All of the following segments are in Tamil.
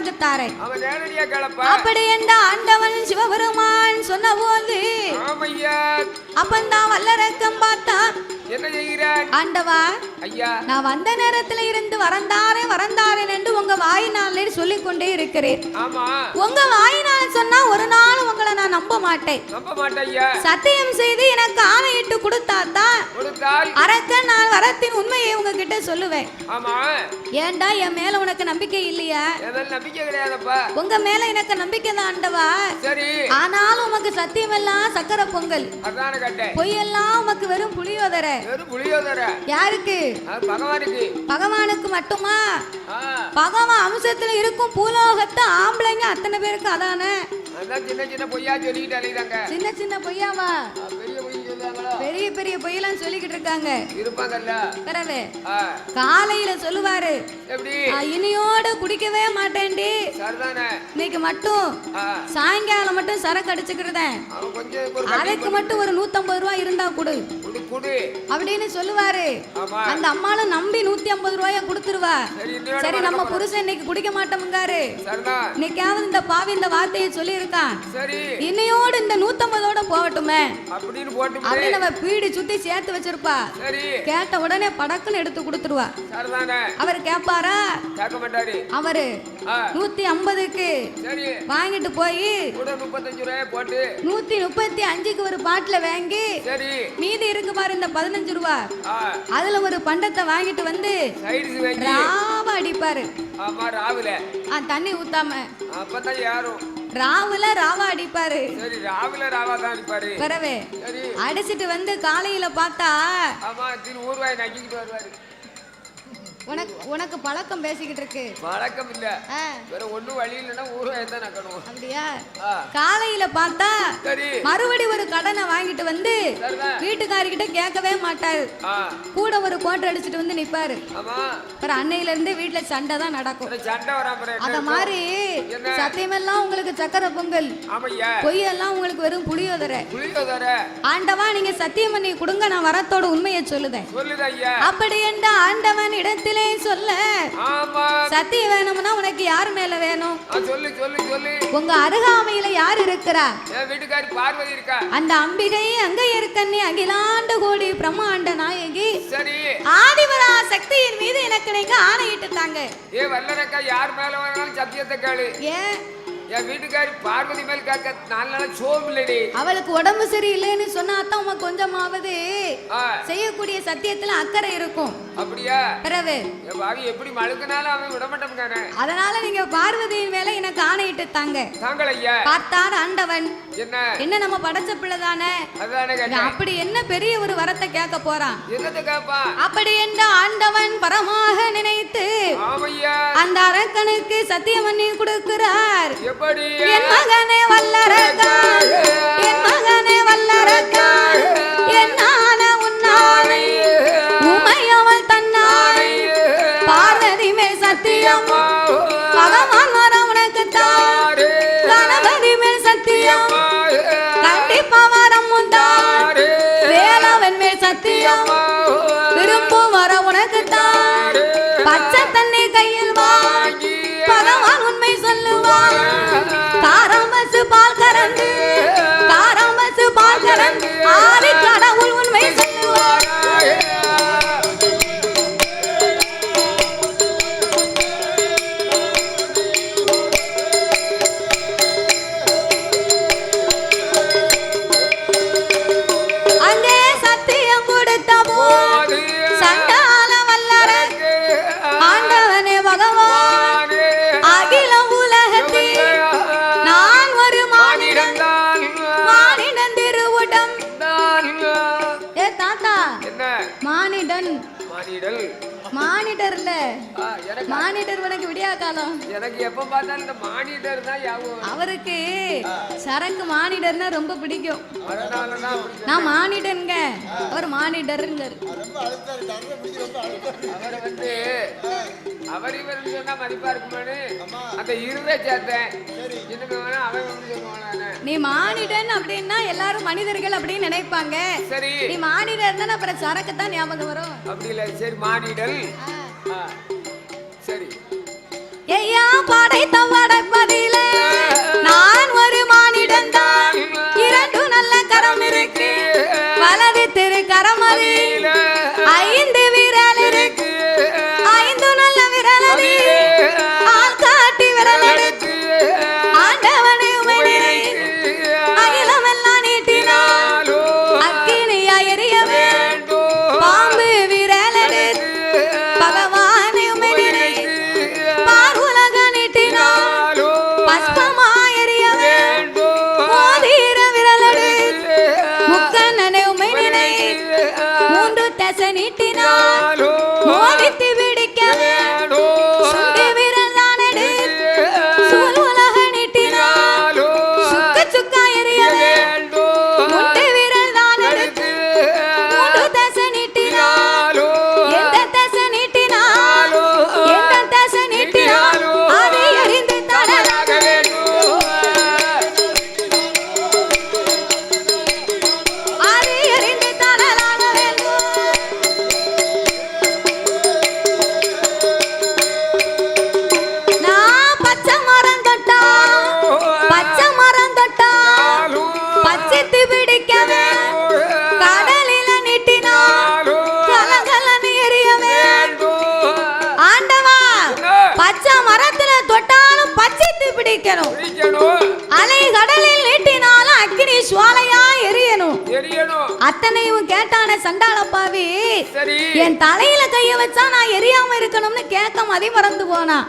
உனக்கு தாரேன். அப்படி என்ற ஆண்டவன் சிவபெருமான் சொன்ன போது அப்பந்தான் வல்லரக்கம் பார்த்தா என்ன செய்கிறான்? ஆண்டவா ஐயா, நான் வந்த நேரத்துல இருந்து வரந்தாரேன் என்று உங்க வாயினாலே சொல்லிக் கொண்டே இருக்கிறேன். ஆமா, உங்க வாயினால் சொன்னா ஒரு நாள் உங்களை நான் நம்ப மாட்டேன். ஐயா. சத்தியம் செய்து எனக்கு ஆணையிட்டு கொடுத்தாதான் அரக்கன் நான் வரத்தின் உண்மையை உங்ககிட்ட சொல்லுவேன். ஆமா, ஏண்டா என் மேல உனக்கு நம்பிக்கை இல்லையா? நம்பிக்கை கிடையாதப்பா. உங்க மேல எனக்கு நம்பிக்கை தான் ஆண்டவா. சரி, ஆனாலும் உமக்கு சத்தியம் எல்லாம் சக்கரை பொங்கல், அதான கேட்டேன். பொய்யெல்லாம் உமக்கு வெறும் புளியோதரை. யாருக்கு? பகவானுக்கு. பகவானுக்கு மட்டுமா? பகவான் அம்சத்துல இருக்கும் பூலோகத்தை ஆம்பளைங்க அத்தனை பேருக்கு அதானே. சின்ன சின்ன பொய்யா சொல்லிக்கிட்டு அலையுறாங்க. சின்ன சின்ன பொய்யாவா? பெரிய பொய் சொல்றாங்களோ? பெரிய பெரிய பொய்யெல்லாம் சொல்லிக்கிட்டு இருக்காங்க. இருப்பாங்கல்ல. தரவே காலையில சொல்லுவாரு, எப்படி இனியோட குடிக்கவே மாட்டேன்டி, இன்னைக்கு மட்டும் சாயங்காலம் மட்டும் சரக்கு அடிச்சுக்கிறதேன், அதுக்கு மட்டும் ஒரு 150 ரூபாய் இருந்தா கொடு அப்படின்னு சொல்லுவாரு. அந்த அம்மாளும் நம்பி 150 ரூபாய கொடுத்துருவா. சரி, நம்ம புருஷன் இன்னைக்கு குடிக்க மாட்டோம்ங்காரு. இன்னைக்காவது இந்த பாவி இந்த வார்த்தையை சொல்லி இருக்கான், இன்னையோடு இந்த 150ஓட போகட்டுமே அப்படின்னு நம்ம பீடி சுத்தி சேர்த்து வச்சிருப்பா. கேட்ட உடனே படக்குன்னு எடுத்து கொடுத்துருவா. அவரு கேப்பாரா? அவரு 150க்கு வாங்கிட்டு போய் 135க்கு ஒரு பாட்டில வாங்கி மீதி இருக்கு பாரு இந்த 15 ரூபா, அதுல ஒரு பண்டத்தை வாங்கிட்டு வந்து ராவ அடிப்பாரு. தண்ணி ஊத்தாம ராவுல ராவா அடிப்பாரு. வரவே அடிச்சிட்டு வந்து காலையில பார்த்தா உனக்கு பழக்கம் பேசிக்கிட்டு இருக்கு. பழக்கம் இல்ல, வேற ஒண்ணும் வழி இல்லனா ஊர்வாய் தான் நக்கணும். அப்படியா? காலையில பார்த்தா மறுபடி ஒரு கடனை வாங்கிட்டு வந்து வீட்டுக்காரிக்கிட்ட கேட்கவே மாட்டாரு. கூட ஒரு கோட்டை அடிச்சிட்டு வந்து நிப்பாரு. அப்புறம் அன்னையில இருந்து வீட்டுல சண்டை தான் நடக்கும். அத மாதிரி சத்தியமெல்லாம் உங்களுக்கு சக்கரை பொங்கல், பொய்யெல்லாம் உங்களுக்கு வெறும் புளியோதரை. ஆண்டவா நீங்க சத்தியம் பண்ணி கொடுங்க, நான் வரத்தோட உண்மையை சொல்லுதேன். அப்படி என்ற ஆண்டவன் இடத்தில் சொல்ல சத்தியம் வேணும்னா உனக்கு யாரு மேல வேணும்? உங்க அருகாமையில யார் இருக்கிறா? வீட்டுக்காரி பார்வதி இருக்கா. அந்த அம்பிகை அங்க இருக்கன்னே அகிலாண்ட கோடி பிரம்மாண்ட நாயகி ஆதிவரா சக்தியின் மீது எனக்கு நீங்க ஆணையிட்டுட்டாங்க. வல்லரக்கா யார் மேல வேணாலும் சத்தியத்தை கேளு. ஏன் என் வீட்டுக்காரி பார்வதி மேல் கேட்க 4 நாள் சோமில்லடி. அவளுக்கு உடம்பு சரியில்லைன்னு சொன்னாதான் உனக்கு கொஞ்சமாவது செய்யக்கூடிய சத்தியத்துல அக்கறை இருக்கும். அப்படியா? பிறகு எப்படி மழுக்குனாலும் அவன் விட மாட்டேங்கானே. அதனால நீங்க பார்வதியின் மேல எனக்கு ஆணையிட்டு தாங்க. பார்த்தார் ஆண்டவன், என்ன நம்ம படைச்ச பிள்ளை தானே, அப்படி என்ன பெரிய ஒரு வரத்தை கேட்க போறான். அப்படி என்ற ஆண்டவன் பரமாக நினைத்து அந்த அரக்கனுக்கு சத்தியம் பண்ணி கொடுக்கிறார். என் மகனே வல்லரக்கா, என் மகனே வல்லரக்கா, என்னால உன்னாலே உமையவள் தன்னாலே பார்வதி மேல் சத்தியம், பகவான் வர உனக்கு தான், கணபதி மேல் சத்தியம், கண்டிப்பா வரம் உண்டார், வேலவன் மேல் சத்தியம், விரும்பும் வர உனக்கு தான், பச்சை தண்ணி கையில் வாங்கி பகவான் உண்மை சொல்லுவார். காரமசு பால் கறந்து, காரமசு பால் கறந்து ஆதி கடவுள் உண்மை சொல்லுவார். அங்கே சத்தியம் கொடுத்த போது சண்டால வல்லரக் ஆண்டவனே பகவான் அகில உலகத்தில் நான் ஒரு மானிடன், மானிடன் திருவுடம். ஏ தாத்தா, மானிடன் மானிடர்ல மானிடர் உனக்கு விடியா காலம். எனக்கு எப்ப பார்த்தாலும் இந்த மானிடர் தான் ஞாபகம். அவருக்கு சரக்கு மானிடர்னா ரொம்ப பிடிக்கும். நான் மானிடன்ங்க, அவர் மானிடர்ங்காரு. அவரை வந்து அவர் இவர் சொன்னா மதிப்பா இருக்குமானு அந்த இருவே சேர்த்தேன். நீ மானிடன் அப்படின்னா எல்லாரும் மனிதர்கள் அப்படின்னு நினைப்பாங்க. சரி, நீ மானிடன் அப்புறம் சரக்கு தான் ஞாபகம் வரும். அப்படி இல்ல. சரி, மானிடல். சரி, ஐயா படைத்தவ அத்தனையும் கேட்டானே சண்டாளப்பாவி. சரி. என் தலையில கைய வச்சா நான் எரியாம இருக்கணும்னு கேட்க மதி மறந்து போனான்.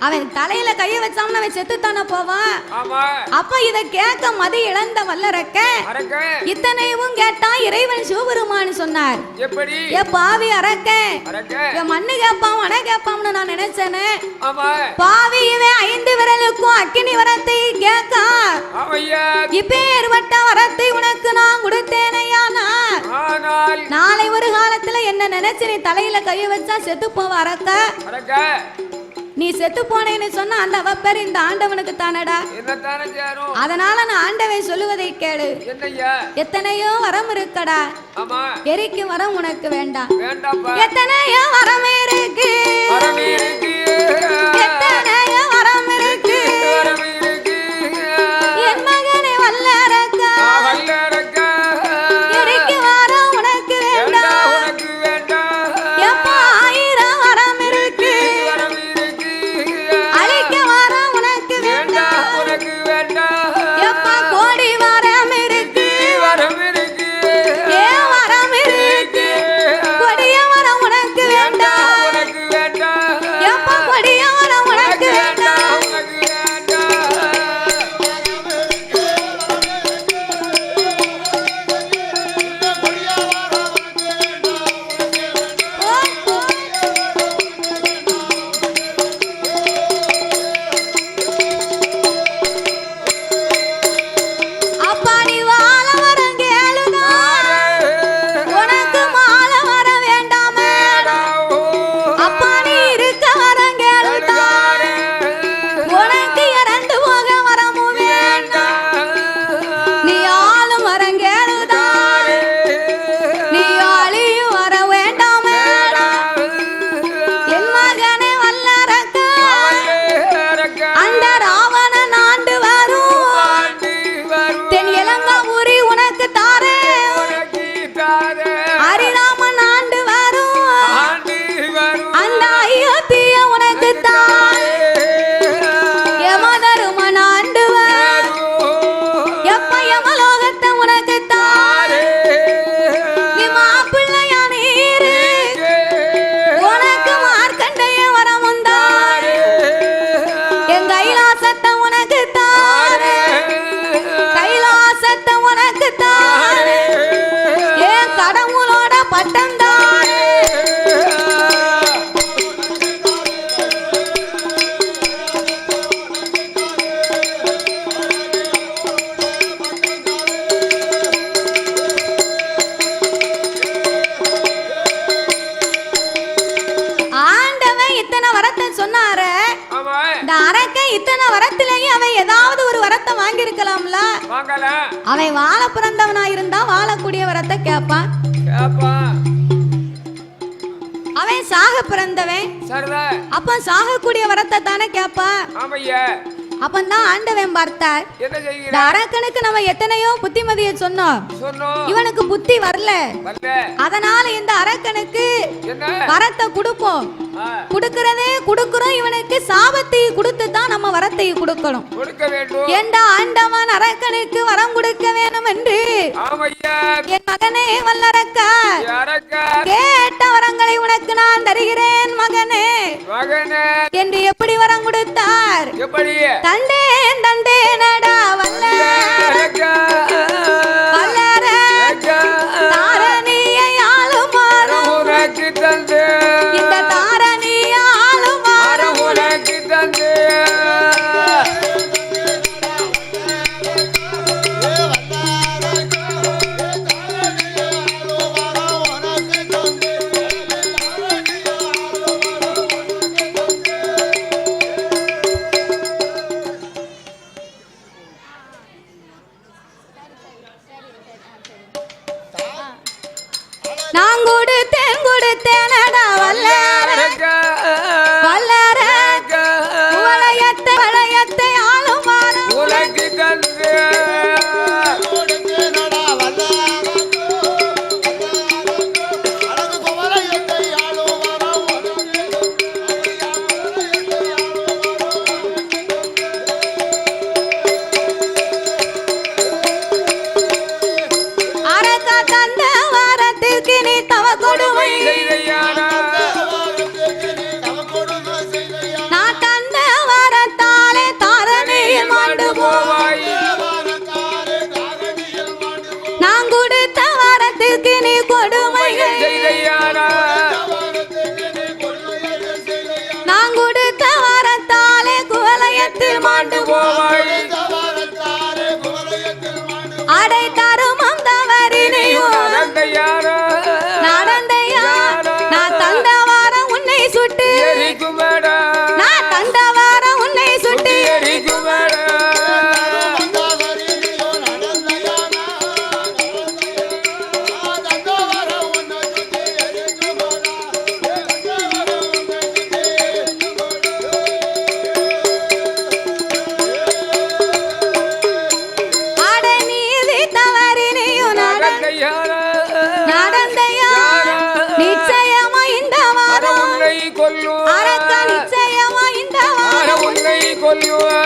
அவன் தலையில கைய வச்சாம அவன் செத்துத்தானே போவான். அப்ப இத கேட்க மதி இழந்த வல்லரக்க இத்தனையும் கேட்டா இறைவன் சிவபெருமான் சொன்னார். எப்படி? ஏ பாவி அரக்க, மண்ணு கேப்பான் வன கேப்பான்னு நான் நினைச்சேனே. பாவி இவன் 5 விரலுக்கும் அக்கினி வரத்தை கேட்க இப்பேற்பட்ட வரத்தை உனக்கு நான் கொடுத்தேனையானா நாளை ஒரு காலத்துல என்ன நினைச்சு நீ தலையில கைய வச்சா செத்து போவ அரக்க. நீ செத்து போனேன்னு சொன்ன அந்த அவப்பேர் இந்த ஆண்டவனுக்கு தானடா. அதனால நான் ஆண்டவன் சொல்லுவதை கேளு. எத்தனையோ வரம் இருக்கடா, எரிக்கு வரம் உனக்கு வேண்டாம். எத்தனையோ வரம் இருக்கு, எத்தனையோ வரம் இருக்கு. என் மகனே வல்லரக்கா, எரிக்கு வரம் உனக்கு வேண்டாம். எப்பா 1000 வரம் இருக்கு, அழிக்க வரம் உனக்கு வேண்டாம். எப்பா கோடி வரம் இருக்கு, ஏன் வரம் இருக்கு. கொடிய வரம் உனக்கு வேண்டாம். எப்பா கொடிய வரம் உனக்கு வேண்டாம். அப்பா நீ வாழ வரம் கேளுதா, உனக்கு மால வர வேண்டாமே. அப்பா நீ இருக்க வரம் கேளுதா, உனக்கு இறந்து போக வரமும் வேண்டாம். நீ ஆளும் வரம் கேளுதா, நீ ஆளியும் வர வேண்டாமே. என் மகனே வல்லரக்கா, அந்த ராவணன் ஆண்டு வரும் தென் இளங்காவூரி உனக்கு தாரே. ஹரிராமன் ஆண்டு வரும் அந்த அயோத்திய உனக்கு தாரே. யமதருமன் ஆண்டு வரும் எப்ப யமலோகத்தை உனக்கு தாரே. நீ மாப்பிள்ளையா நீரு, உனக்கு மார்க்கண்டைய வரமும் தாரே. என் கைலாசத்தை உனக்கு தாரே, கைலாசத்தை உனக்கு தாரே. ஏன் கடவுளோட பட்டம் தாரே. ஆண்டவன் இத்தனை வரத்தை சொன்னாரு. இந்த அரக்க இத்தனை வரத்திலேயே அவன் ஏதாவது ஒரு வரத்தை வாங்கியிருக்கலாம்ல. அவன் வாழ பிறந்தவனா இருந்தா வாழக்கூடிய வரத்தை கேட்பான். அவன் சாக பிறந்தவன், அப்ப சாகக்கூடிய வரத்தை தானே கேட்பான். அப்பந்தான் ஆண்டவன் பார்த்தார். இந்த அரக்கனுக்கு நம்ம எத்தனையோ புத்திமதியை சொன்னோம், இவனுக்கு புத்தி வரல. அதனால இந்த அரக்கனுக்கு வரத்தை கொடுப்போம். கொடுக்கறதே கொடுக்கிறோம், இவனுக்கு சாபத்தை கொடுத்து தான் நம்ம வரத்தை கொடுக்கணும். ஏண்டா ஆண்டவன் அரக்கனுக்கு வரம் கொடுக்க வேணும் என்று என் மகனே வல்லரக்கா, கேட்ட வரங்களை உனக்கு நான் தருகிறேன் மகனே என்று எப்படி வரம் கொடுத்தார். தண்டேன் தண்டேனடா வல்லரக்கா, வல்லரக்கா தாரணியை ஆளுமாறும் இந்த தாரணியை ஆளுமாறும் உனக்கு தந்தே. கொல்லுவான்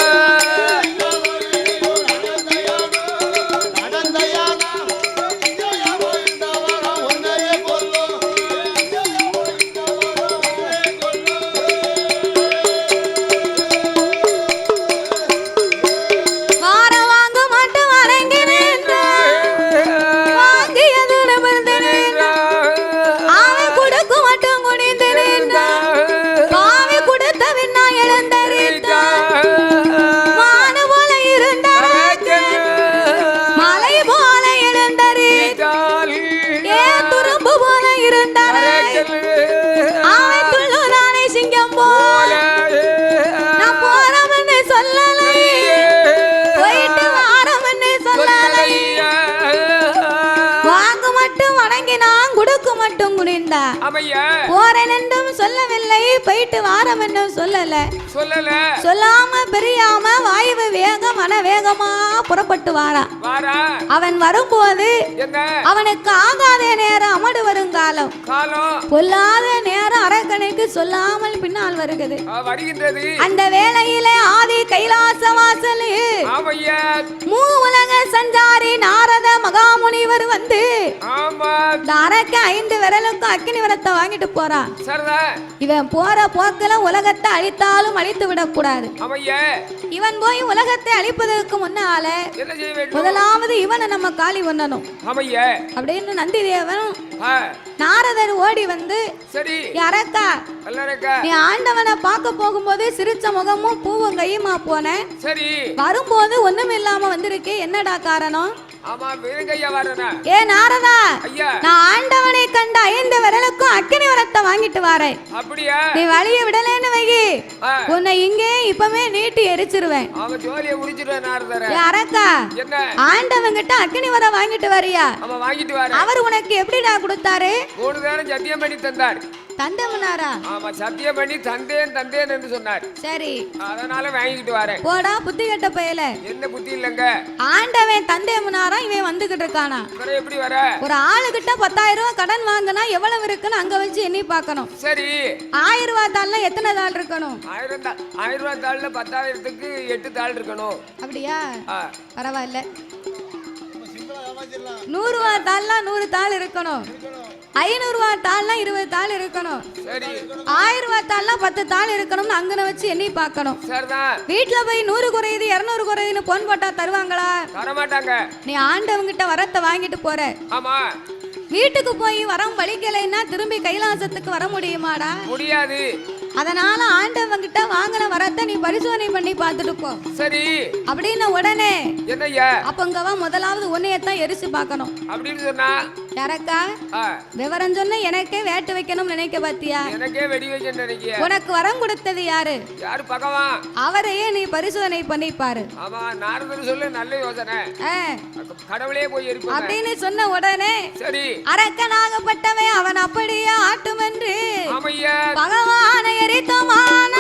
போறேன் என்றும் சொல்லவில்லை, போயிட்டு வாரம் என்றும் சொல்லாம பெரியாம வாயு வேகம் மன வேகமா புறப்பட்டு வாரான். அவன் வரும்போது அவனுக்கு ஆகாத நேரம் அமடு வரும் காலம், பொல்லாத நேரம் அரக்கனுக்கு சொல்லாமல் பின்னால் வருகிறது. அந்த வேளையிலே ஆதி கைலாச வாசலில் மூ உலக சஞ்சாரி நாரத மகாமுனிவர் வந்து அரக்க 5 விரலுக்கும் அக்கினி விரத்தை வாங்கிட்டு போறான். இவன் போற போக்கில உலகத்தை அழித்தாலும் அழித்து விடக்கூடாது. இவன் போய் உலகத்தை அழிப்பதற்கு முன்னால முதலாவது இவனை நம்ம காலி பண்ணணும் அப்படின்னு நந்தி தேவன் நாரதர் ஓடி வந்து, அரக்கா நீ ஆண்டவனை பார்க்க போகும்போது சிரிச்ச முகமும் பூவும் கையுமா போன, வரும்போது ஒண்ணும் இல்லாம வந்திருக்கே, என்னடா காரணம்? ஏ நாரதா, நான் ஆண்டவனை கண்ட 5 விரலுக்கும் அக்கினி விரத்தை வாங்கிட்டு வரேன். நீ வழிய விடலன்னு வை, உன்னை இங்கே இப்பவே நீட்டி எரிச்சிருவேன். அரக்கா, ஆண்டவன் கிட்ட அக்கினி வர வாங்கிட்டு வரியா? அவர் உனக்கு எப்படிடா கொடுத்தாரு? 3 நேரம் சத்தியம் பண்ணி தந்தார். தந்தமனாரா? ஆமா, சத்தியம் பண்ணி தந்தேன் தந்தேன் என்று சொன்னார். சரி, அதனால வாங்கிட்டு வரேன். போடா புத்தி கெட்ட பயல. என்ன புத்தி இல்லங்க? ஆண்டவன் தந்தேமனாரா இவன் வந்துகிட்டு இருக்கானா? எப்படி வர? ஒரு ஆளு கிட்ட 10,000 ரூபாய் கடன் வாங்கினா எவ்வளவு இருக்குன்னு அங்க வச்சு எண்ணி பார்க்கணும். சரி, 1000 ரூபாய் தாள்ல எத்தனை தாள் இருக்கணும்? 1000 ரூபாய் தாள்ல 10,000க்கு 8 தாள் இருக்கணும். அப்படியா? பரவாயில்ல. 100 ரூபாய் தாள்ல 100 தாள் இருக்கணும். 500 ரூபாய் தாள்னா 20 தாள் இருக்கணும். 1000 ரூபாய் தாள்னா 10 தாள் இருக்கணும்னு அங்கன வச்சு எண்ணி பார்க்கணும். வீட்டுல போய் 100 குறையுது 200 குறையுதுன்னு பொன் போட்டா தருவாங்களா? தர மாட்டாங்க. நீ ஆண்டவங்க கிட்ட வரத்தை வாங்கிட்டு போற. ஆமா, வீட்டுக்கு போய் வரம் வலிக்கலைன்னா திரும்பி கைலாசத்துக்கு வர முடியுமாடா? முடியாது. அதனால ஆண்டவங்க கிட்ட வாங்கின வரத்தை நீ பரிசோதனை பண்ணி பார்த்துட்டு போ. சரி அப்படின்னு உடனே என்னய்யா? அப்பங்கவா முதலாவது உன்னையத்தான் எரிச்சு பார்க்கணும் அப்படின்னு சொன்னா, யாரக்கா விவரம் சொன்ன எனக்கே வேட்டு வைக்கணும்னு நினைக்க பாத்தியா? எனக்கே வெடி வைக்க நினைக்கிய. உனக்கு வரம் கொடுத்தது யாரு? யாரு? பகவான். அவரையே நீ பரிசோதனை பண்ணி பாரு. ஆமா, நாரதர் சொல்ல நல்ல யோசனை. கடவுளே போய் எரிப்போம் அப்படின்னு சொன்ன உடனே சரி, அரக்கனாகப்பட்டவன் அவன் அப்படியே ஆட்டும் என்று ஆமையா பகவானை எரித்தோமான